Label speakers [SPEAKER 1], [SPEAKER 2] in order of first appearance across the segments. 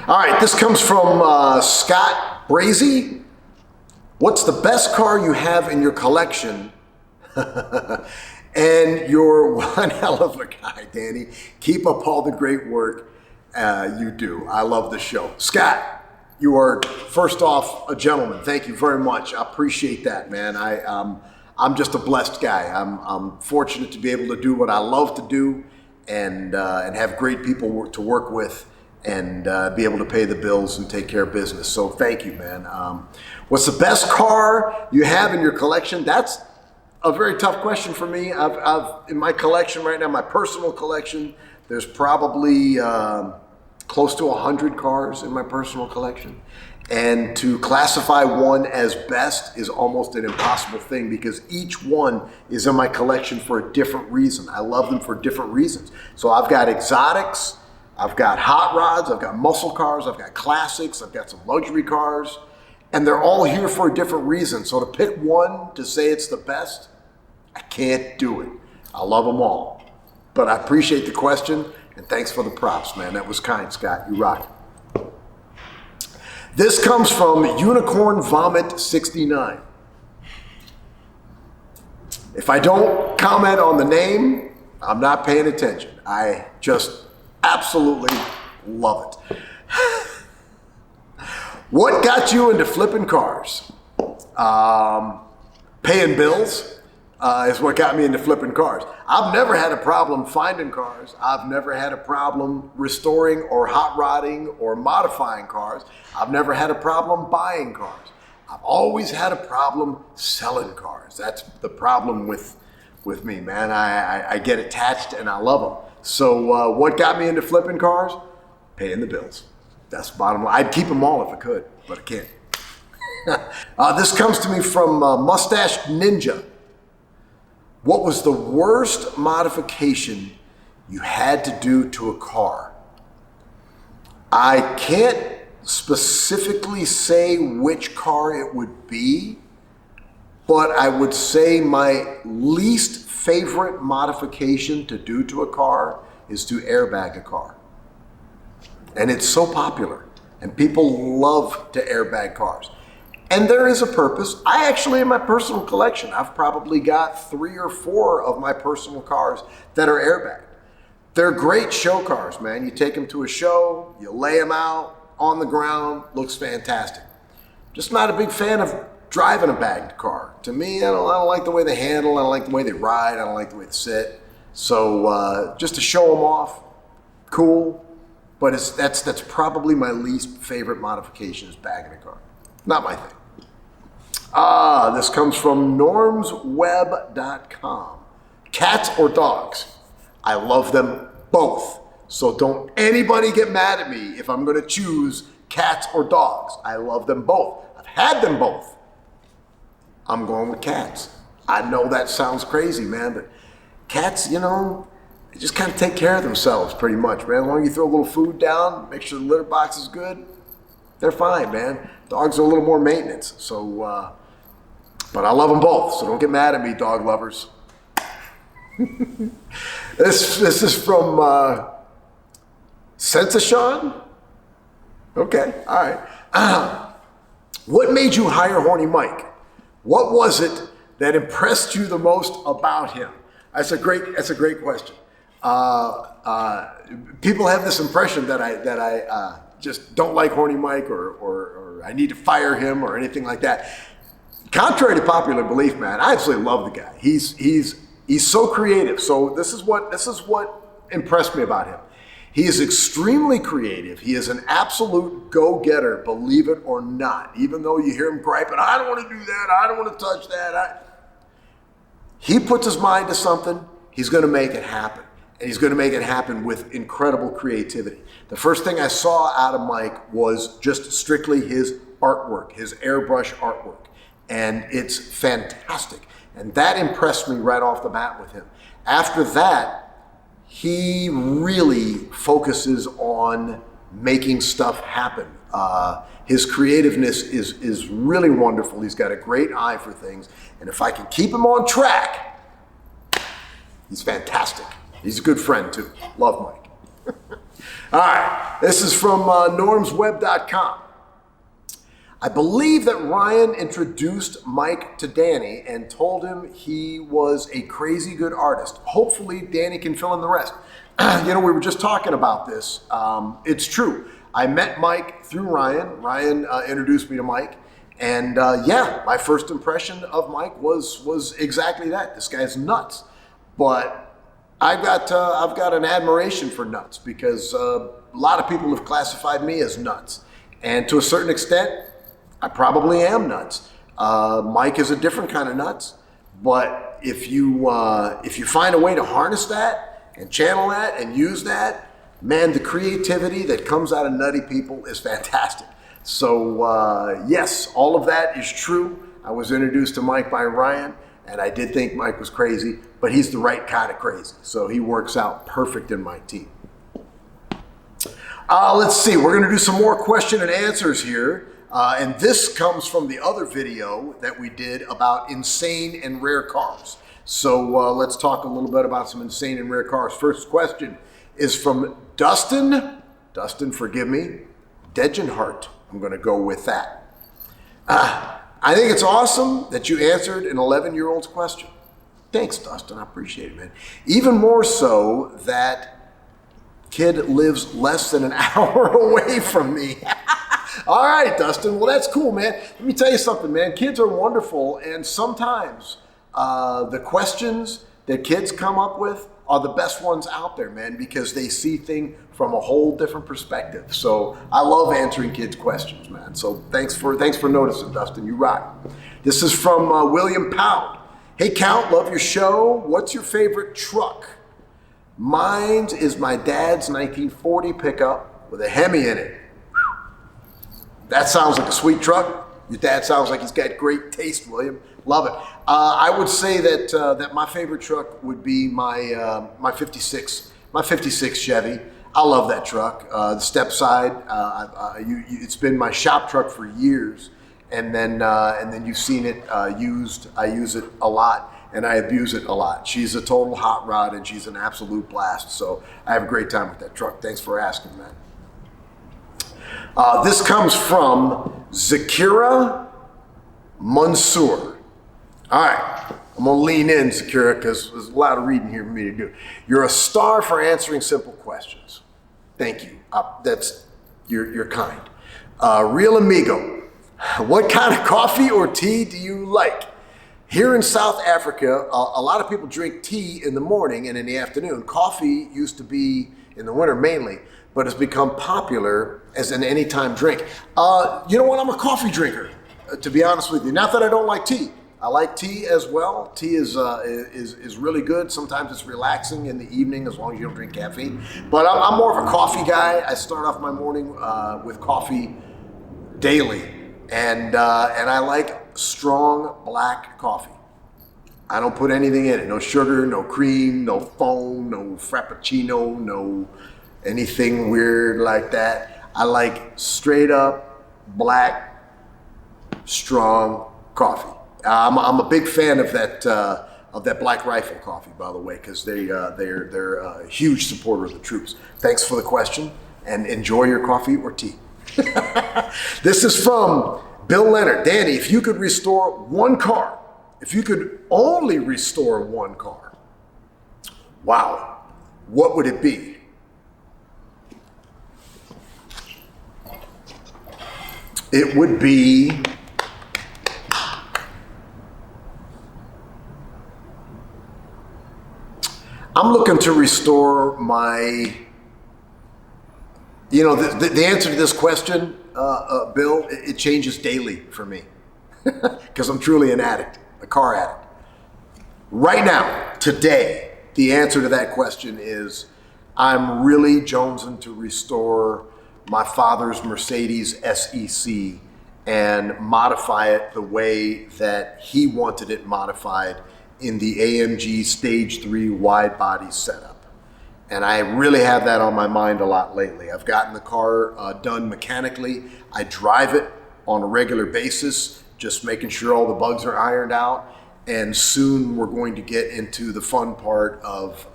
[SPEAKER 1] All right, this comes from Scott Brazy. What's the best car you have in your collection? And you're one hell of a guy, Danny. Keep up all the great work you do. I love the show. Scott, you are, first off, a gentleman. Thank you very much. I appreciate that, man. I'm just a blessed guy. I'm fortunate to be able to do what I love to do and have great people to work with and be able to pay the bills and take care of business. So thank you, man. What's the best car you have in your collection? That's a very tough question for me. I've in my collection right now, my personal collection, there's probably close to 100 cars in my personal collection. And to classify one as best is almost an impossible thing because each one is in my collection for a different reason. I love them for different reasons. So I've got exotics, I've got hot rods, I've got muscle cars, I've got classics, I've got some luxury cars, and they're all here for a different reason. So to pick one to say it's the best, I can't do it. I love them all. But I appreciate the question, and thanks for the props, man. That was kind, Scott. You rock. This comes from Unicorn Vomit 69. If I don't comment on the name, I'm not paying attention. I just absolutely love it. What got you into flipping cars? Paying bills is what got me into flipping cars. I've never had a problem finding cars. I've never had a problem restoring or hot rodding or modifying cars. I've never had a problem buying cars. I've always had a problem selling cars. That's the problem with me, man. I get attached and I love them. So what got me into flipping cars? Paying the bills. That's the bottom line. I'd keep them all if I could, but I can't. This comes to me from Mustache Ninja. What was the worst modification you had to do to a car? I can't specifically say which car it would be, but I would say my least favorite modification to do to a car is to airbag a car. And it's so popular, and people love to airbag cars. And there is a purpose. I actually, in my personal collection, I've probably got 3 or 4 of my personal cars that are airbagged. They're great show cars, man. You take them to a show, you lay them out on the ground, looks fantastic. Just not a big fan of driving a bagged car. To me, I don't like the way they handle, I don't like the way they ride, I don't like the way they sit. So just to show them off, cool. But that's probably my least favorite modification is bagging a car. Not my thing. This comes from normsweb.com. Cats or dogs? I love them both. So don't anybody get mad at me if I'm going to choose cats or dogs. I love them both. I've had them both. I'm going with cats. I know that sounds crazy, man, but cats, you know, they just kind of take care of themselves pretty much, man. As long as you throw a little food down, make sure the litter box is good, they're fine, man. Dogs are a little more maintenance, so, but I love them both, so don't get mad at me, dog lovers. This is from Sensation? Okay, all right. What made you hire Horny Mike? What was it that impressed you the most about him? That's a great question. People have this impression that I just don't like Horny Mike or I need to fire him or anything like that. Contrary to popular belief, man, I absolutely love the guy. He's so creative. So this is what impressed me about him. He is extremely creative. He is an absolute go-getter, believe it or not. Even though you hear him griping, I don't want to do that, I don't want to touch that. He puts his mind to something, he's going to make it happen. And he's going to make it happen with incredible creativity. The first thing I saw out of Mike was just strictly his artwork, his airbrush artwork. And it's fantastic. And that impressed me right off the bat with him. After that, he really focuses on making stuff happen. His creativeness is really wonderful. He's got a great eye for things. And if I can keep him on track, he's fantastic. He's a good friend too. Love Mike. All right, this is from normsweb.com. I believe that Ryan introduced Mike to Danny and told him he was a crazy good artist. Hopefully Danny can fill in the rest. We were just talking about this. It's true. I met Mike through Ryan. Ryan introduced me to Mike. And my first impression of Mike was exactly that. This guy's nuts. But I've got an admiration for nuts because a lot of people have classified me as nuts. And to a certain extent, I probably am nuts. Mike is a different kind of nuts, but if you find a way to harness that and channel that and use that, man, the creativity that comes out of nutty people is fantastic. So yes, all of that is true. I was introduced to Mike by Ryan, and I did think Mike was crazy, but he's the right kind of crazy. So he works out perfect in my team. Let's see, we're gonna do some more question and answers here. And this comes from the other video that we did about insane and rare cars. So let's talk a little bit about some insane and rare cars. First question is from Dustin. Dustin, forgive me. Degenhart. I'm going to go with that. I think it's awesome that you answered an 11-year-old's question. Thanks, Dustin. I appreciate it, man. Even more so that kid lives less than an hour away from me. All right, Dustin. Well, that's cool, man. Let me tell you something, man. Kids are wonderful, and sometimes the questions that kids come up with are the best ones out there, man, because they see things from a whole different perspective. So I love answering kids' questions, man. So thanks for noticing, Dustin. You rock. This is from William Pound. Hey, Count, love your show. What's your favorite truck? Mine is my dad's 1940 pickup with a Hemi in it. That sounds like a sweet truck. Your dad sounds like he's got great taste, William. Love it. I would say that my favorite truck would be my 56 Chevy. I love that truck. The step side. It's been my shop truck for years, and then you've seen it used. I use it a lot, and I abuse it a lot. She's a total hot rod, and she's an absolute blast. So I have a great time with that truck. Thanks for asking, man. This comes from Zakira Mansour. All right, I'm gonna lean in, Zakira, because there's a lot of reading here for me to do. You're a star for answering simple questions. Thank you. You're kind. Real amigo, what kind of coffee or tea do you like? Here in South Africa, a lot of people drink tea in the morning and in the afternoon. Coffee used to be in the winter mainly, but has become popular as an anytime drink. You know what? I'm a coffee drinker, to be honest with you. Not that I don't like tea. I like tea as well. Tea is really good. Sometimes it's relaxing in the evening as long as you don't drink caffeine. But I'm more of a coffee guy. I start off my morning with coffee daily, and I like strong black coffee. I don't put anything in it. No sugar, no cream, no foam, no frappuccino, no anything weird like that. I like straight up black, strong coffee. I'm a big fan of that Black Rifle coffee, by the way, because they're a huge supporter of the troops. Thanks for the question, and enjoy your coffee or tea. This is from Bill Leonard. Danny, if you could restore one car, if you could only restore one car, wow, what would it be? It would be I'm looking to restore my, the answer to this question, Bill, it changes daily for me because I'm truly an addict, a car addict. Right now, today, the answer to that question is I'm really jonesing to restore my father's Mercedes SEC and modify it the way that he wanted it modified in the AMG Stage 3 wide body setup. And I really have that on my mind a lot lately. I've gotten the car done mechanically. I drive it on a regular basis, just making sure all the bugs are ironed out. And soon we're going to get into the fun part of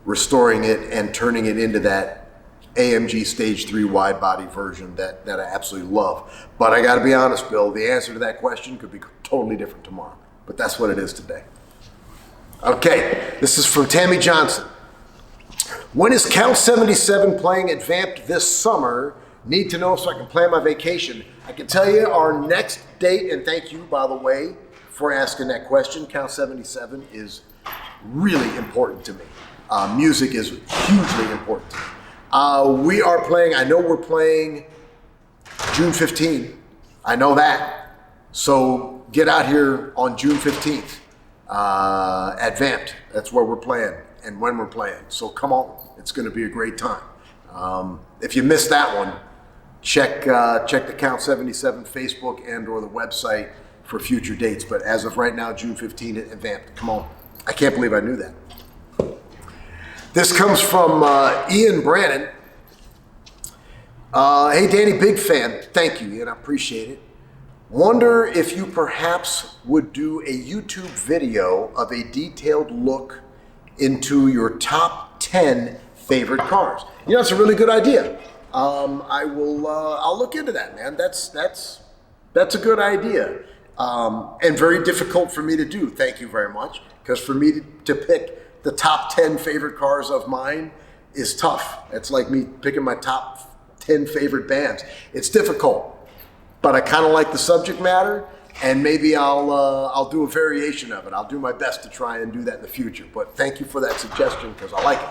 [SPEAKER 1] restoring it and turning it into that AMG Stage 3 wide body version that I absolutely love. But I got to be honest, Bill, the answer to that question could be totally different tomorrow. But that's what it is today. Okay, this is from Tammy Johnson. When is Count 77 playing at Vamped this summer? Need to know so I can plan my vacation. I can tell you our next date, and thank you, by the way, for asking that question. Count 77 is really important to me. Music is hugely important to me. We are playing, I know we're playing June 15th. I know that. So get out here on June 15th at Vamped. That's where we're playing and when we're playing. So come on, it's going to be a great time. If you missed that one, check the Count 77 Facebook and or the website for future dates. But as of right now, June 15th at Vamped. Come on. I can't believe I knew that. This comes from Ian Brannon. Hey, Danny, big fan. Thank you, Ian. I appreciate it. Wonder if you perhaps would do a YouTube video of a detailed look into your top 10 favorite cars. You know, it's a really good idea. I'll look into that, man. That's a good idea. And very difficult for me to do. Thank you very much. Because for me to pick the top 10 favorite cars of mine is tough. It's like me picking my top 10 favorite bands. It's difficult, but I kind of like the subject matter, and maybe I'll do a variation of it. I'll do my best to try and do that in the future. But thank you for that suggestion because I like it.